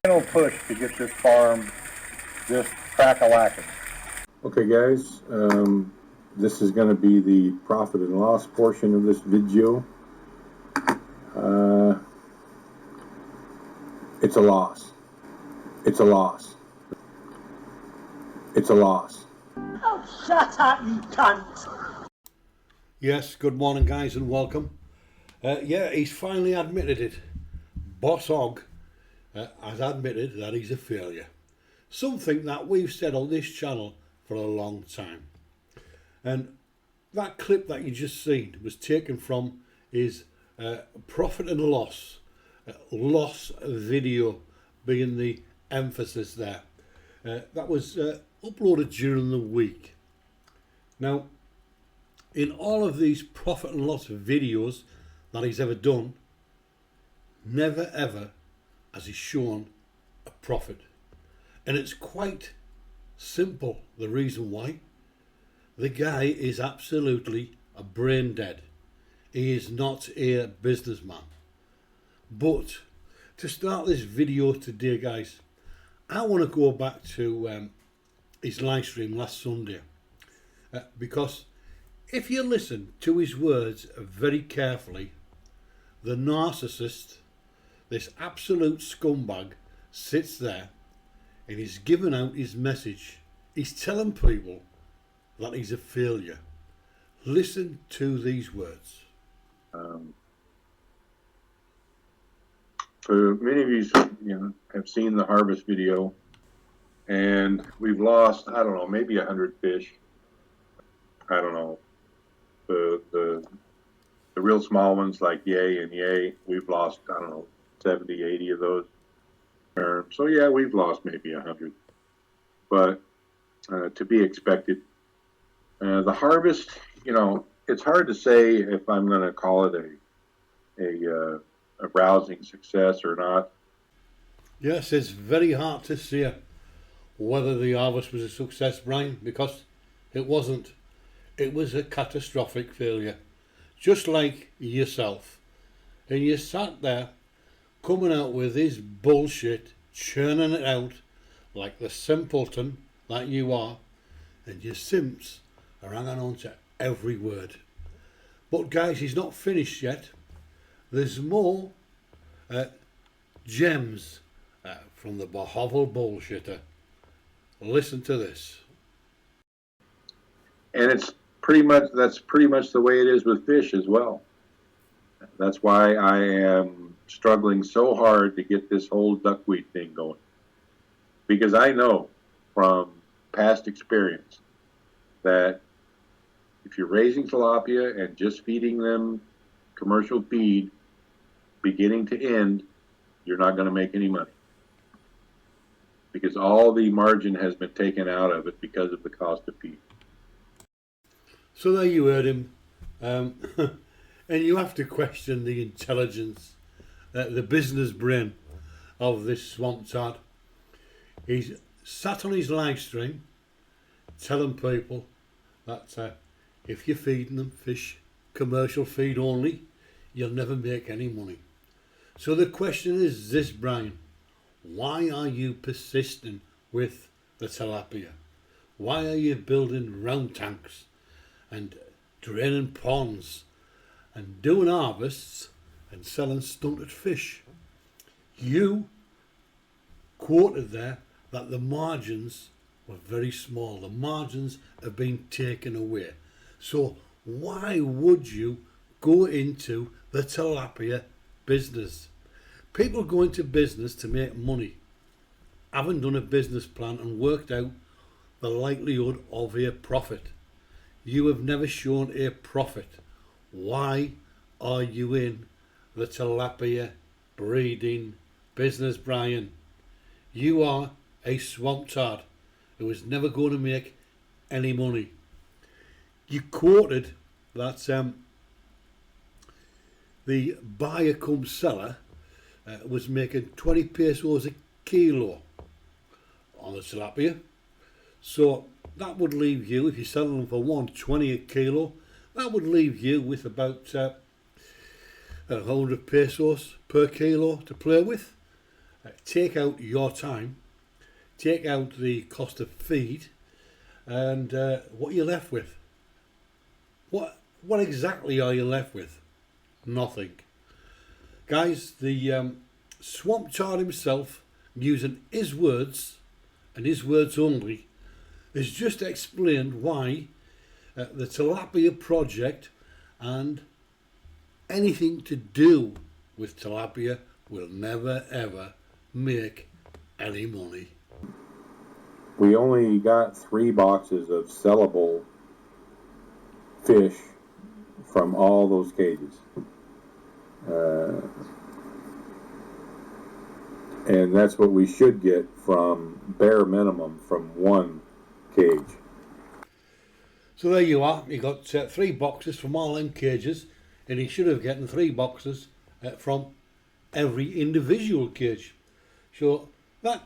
Final push to get this farm just crack-a-lacking. Okay guys, this is going to be the profit and loss portion of this video. It's a loss. It's a loss. It's a loss. Oh, shut up, you cunt! Yes, good morning guys and welcome. Yeah, he's finally admitted it. Bosshog has admitted that he's a failure. Something that we've said on this channel for a long time. And that clip that you just seen was taken from his profit and loss video being the emphasis there. That was uploaded during the week. Now, in all of these profit and loss videos that he's ever done, never ever has he shown a profit. And it's quite simple, the reason why. The guy is absolutely a brain dead. He is not a businessman. But to start this video today, guys, I want to go back to his live stream last Sunday. Because if you listen to his words very carefully, the narcissist, this absolute scumbag, sits there and he's giving out his message. He's telling people that he's a failure. Listen to these words. For many of you, have seen the harvest video, and we've lost, I don't know, maybe 100 fish. I don't know. The real small ones like yay and yay, we've lost, I don't know, 70, 80 of those. So yeah, we've lost maybe 100, but to be expected. The harvest, it's hard to say if I'm going to call it a rousing success or not. Yes, it's very hard to say whether the harvest was a success, Brian, because it wasn't. It was a catastrophic failure, just like yourself. And you sat there coming out with this bullshit, churning it out like the simpleton that you are, and your simps are hanging on to every word. But guys, he's not finished yet. There's more gems from the Bohovel bullshitter. Listen to this. And that's pretty much the way it is with fish as well. That's why I am struggling so hard to get this whole duckweed thing going. Because I know from past experience that if you're raising tilapia and just feeding them commercial feed beginning to end, you're not going to make any money. Because all the margin has been taken out of it because of the cost of feed. So there you heard him. And you have to question the intelligence, the business brain of this swamp tart. He's sat on his live stream telling people that if you're feeding them fish, commercial feed only, you'll never make any money. So the question is this, Brian, why are you persisting with the tilapia? Why are you building round tanks and draining ponds and doing harvests and selling stunted fish? You quoted there that the margins were very small. The margins have been taken away. So why would you go into the tilapia business? People go into business to make money, haven't done a business plan and worked out the likelihood of a profit. You have never shown a profit. Why are you in the tilapia breeding business, Brian? You are a swamp tart who is never going to make any money. You quoted that the buyer cum seller was making 20 pesos a kilo on the tilapia. So that would leave you, if you're selling them for 120 a kilo, that would leave you with about 100 pesos per kilo to play with. take out your time, take out the cost of feed, and what you're left with. What exactly are you left with? Nothing. Guys, the swamp chard himself, using his words, and his words only, has just explained why the tilapia project and anything to do with tilapia will never ever make any money. We only got 3 boxes of sellable fish from all those cages. And that's what we should get from bare minimum from 1 cage. So there you are, you got 3 boxes from all them cages, and he should have gotten 3 boxes from every individual cage. So that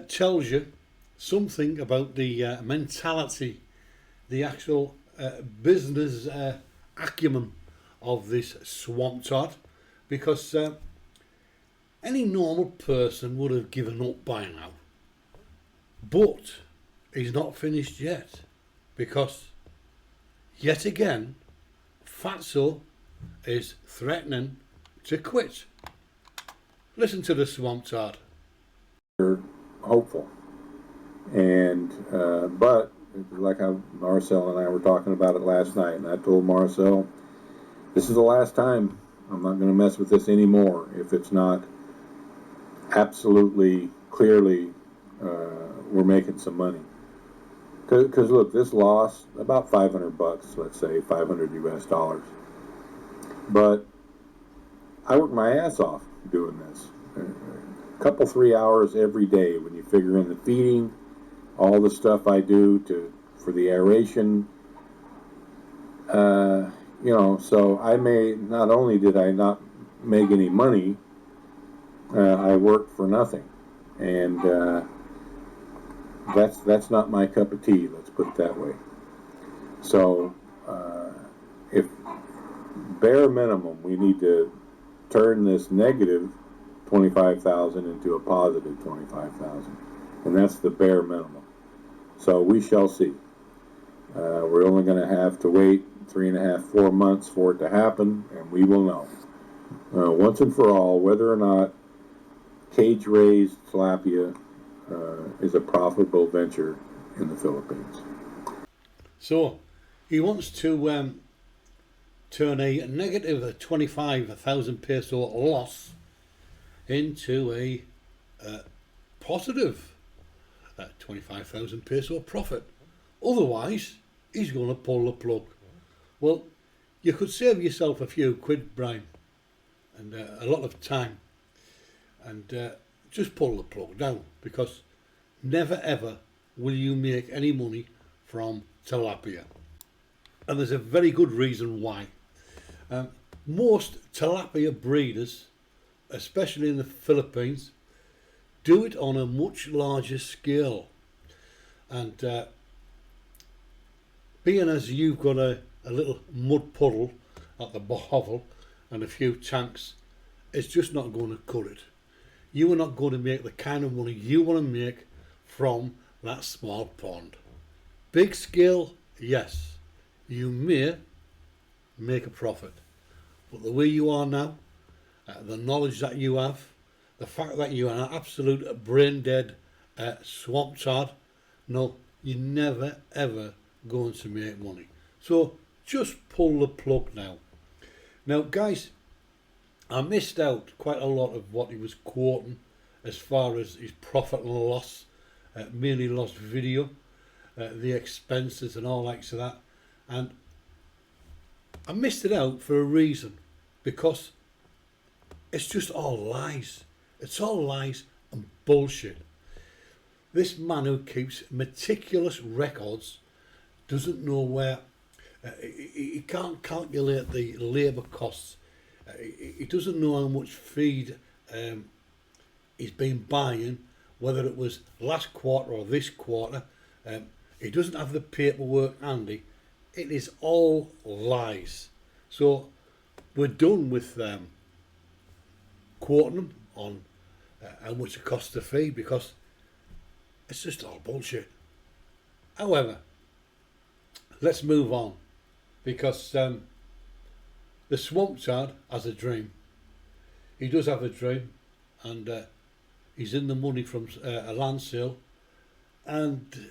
tells you something about the mentality, the actual business acumen of this swamp chard, because any normal person would have given up by now. But he's not finished yet, because yet again Fatso is threatening to quit. Listen to the swamp chard. We're hopeful, and but like Marcel and I were talking about it last night, and I told Marcel, this is the last time. I'm not going to mess with this anymore if it's not absolutely clearly we're making some money. Because look, this loss about $500, let's say $500 US, but I work my ass off doing this. A couple 3 hours every day when you figure in the feeding, all the stuff I do for the aeration. You know, so not only did I not make any money, I worked for nothing, and that's not my cup of tea. Let's put it that way. So, if bare minimum, we need to turn this negative 25,000 into a positive 25,000, and that's the bare minimum. So we shall see. We're only going to have to wait 3.5, 4 months for it to happen, and we will know once and for all whether or not cage-raised tilapia is a profitable venture in the Philippines. So he wants to turn a negative 25,000 peso loss into a positive 25,000 peso profit. Otherwise, he's going to pull the plug. Well, you could save yourself a few quid, Brian, and a lot of time, and just pull the plug now, because never ever will you make any money from tilapia. And there's a very good reason why. Most tilapia breeders, especially in the Philippines, do it on a much larger scale. And being as you've got a little mud puddle at the bottom and a few tanks, it's just not going to cut it. You are not going to make the kind of money you want to make from that small pond. Big scale, yes, you may make a profit, but the way you are now, the knowledge that you have, the fact that you are an absolute brain dead swamp chard, no, you're never ever going to make money. So just pull the plug now. Now guys, I missed out quite a lot of what he was quoting as far as his profit and loss, mainly lost video, the expenses and all likes of that, and I missed it out for a reason, because it's just all lies. It's all lies and bullshit. This man who keeps meticulous records doesn't know where, he can't calculate the labour costs. He doesn't know how much feed he's been buying, whether it was last quarter or this quarter. He doesn't have the paperwork handy. It is all lies. So we're done with quoting him on how much it costs to feed, because it's just all bullshit. However, let's move on, because the swamp child has a dream. He does have a dream, and he's in the money from a land sale, and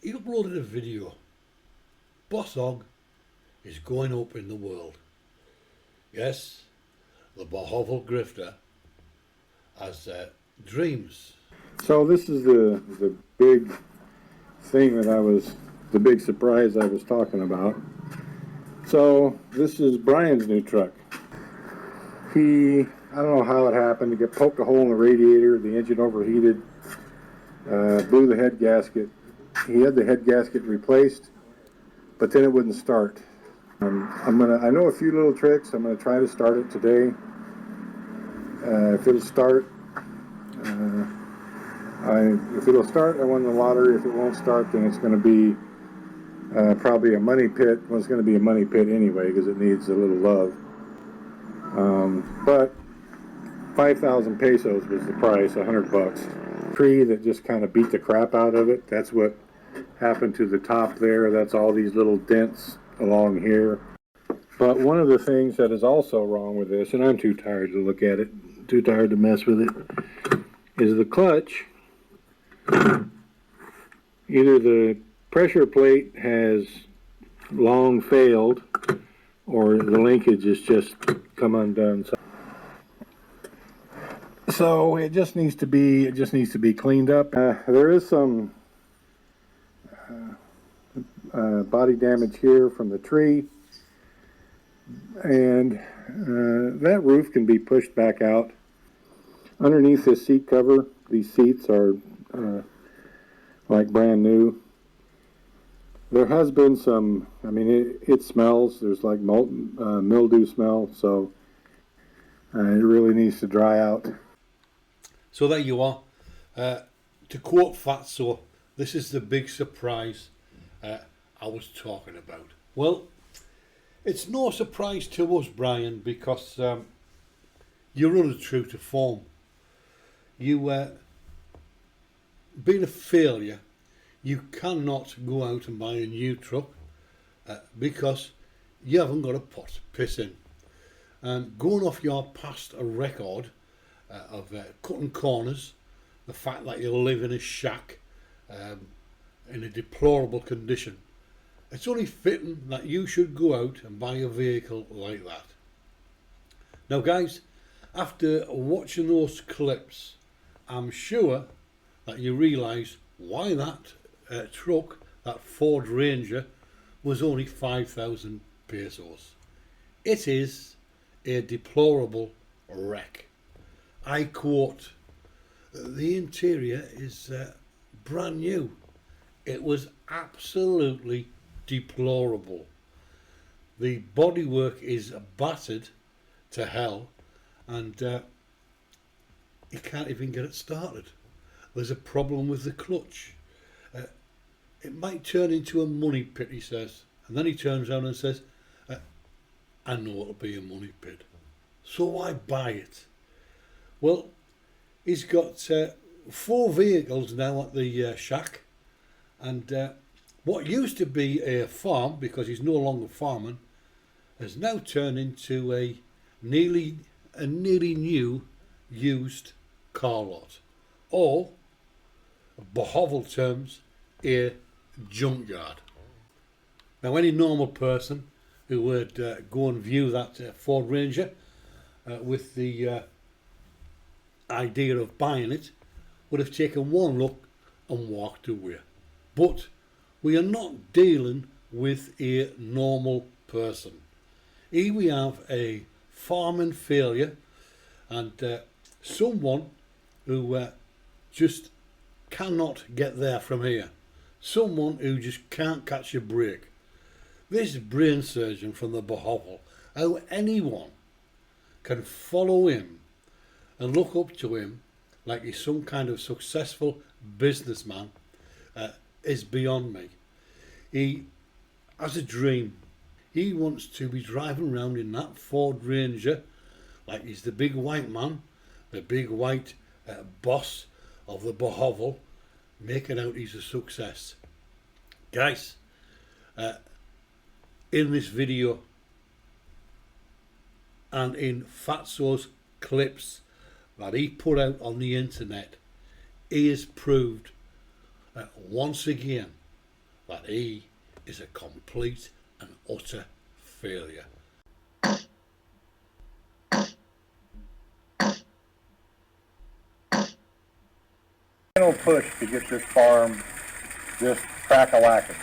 he uploaded a video. Bosshog is going up in the world. Yes, the Bohovel grifter has dreams. So this is the big thing the big surprise I was talking about. So this is Brian's new truck. I don't know how it happened, he got poked a hole in the radiator, the engine overheated, blew the head gasket. He had the head gasket replaced, but then it wouldn't start. I know a few little tricks. I'm gonna try to start it today. If it'll start, I won the lottery. If it won't start, then it's gonna be probably a money pit. Well, it's gonna be a money pit anyway because it needs a little love. But 5,000 pesos was the price, $100. Tree that just kind of beat the crap out of it. That's what happened to the top there. That's all these little dents along here. But one of the things that is also wrong with this, and I'm too tired to look at it, too tired to mess with it, is the clutch. Either the pressure plate has long failed, or the linkage has just come undone. So it just needs to be cleaned up. There is some body damage here from the tree, and that roof can be pushed back out. Underneath this seat cover, these seats are like brand new. There has been some, it smells, there's like mildew smell, so it really needs to dry out. So there you are. To quote Fatso, this is the big surprise I was talking about. Well, it's no surprise to us, Brian, because you're running true to form. You, being a failure, you cannot go out and buy a new truck because you haven't got a pot to piss in. And going off your past record of cutting corners, the fact that you live in a shack in a deplorable condition, it's only fitting that you should go out and buy a vehicle like that. Now guys, after watching those clips, I'm sure that you realise why that truck, that Ford Ranger, was only 5,000 pesos. It is a deplorable wreck. I quote, the interior is brand new. It was absolutely deplorable. The bodywork is battered to hell, and you can't even get it started. There's a problem with the clutch. It might turn into a money pit, he says. And then he turns around and says, I know it'll be a money pit, so why buy it? Well, he's got 4 vehicles now at the shack, and what used to be a farm, because he's no longer farming, has now turned into a nearly new used car lot, or Bohovel terms, a junkyard. Now any normal person who would go and view that Ford Ranger with the idea of buying it would have taken one look and walked away. But we are not dealing with a normal person. Here we have a farming failure, and someone who just cannot get there from here. Someone who just can't catch a break. This brain surgeon from the Bohovel, how anyone can follow him and look up to him like he's some kind of successful businessman is beyond me. He has a dream. He wants to be driving around in that Ford Ranger like he's the big white man the big white boss of the Bosshog, making out he's a success. Guys, in this video and in Fatso's clips that he put out on the internet, he has proved once again that he is a complete and utter failure. Final push to get this farm just crack-a-lacking.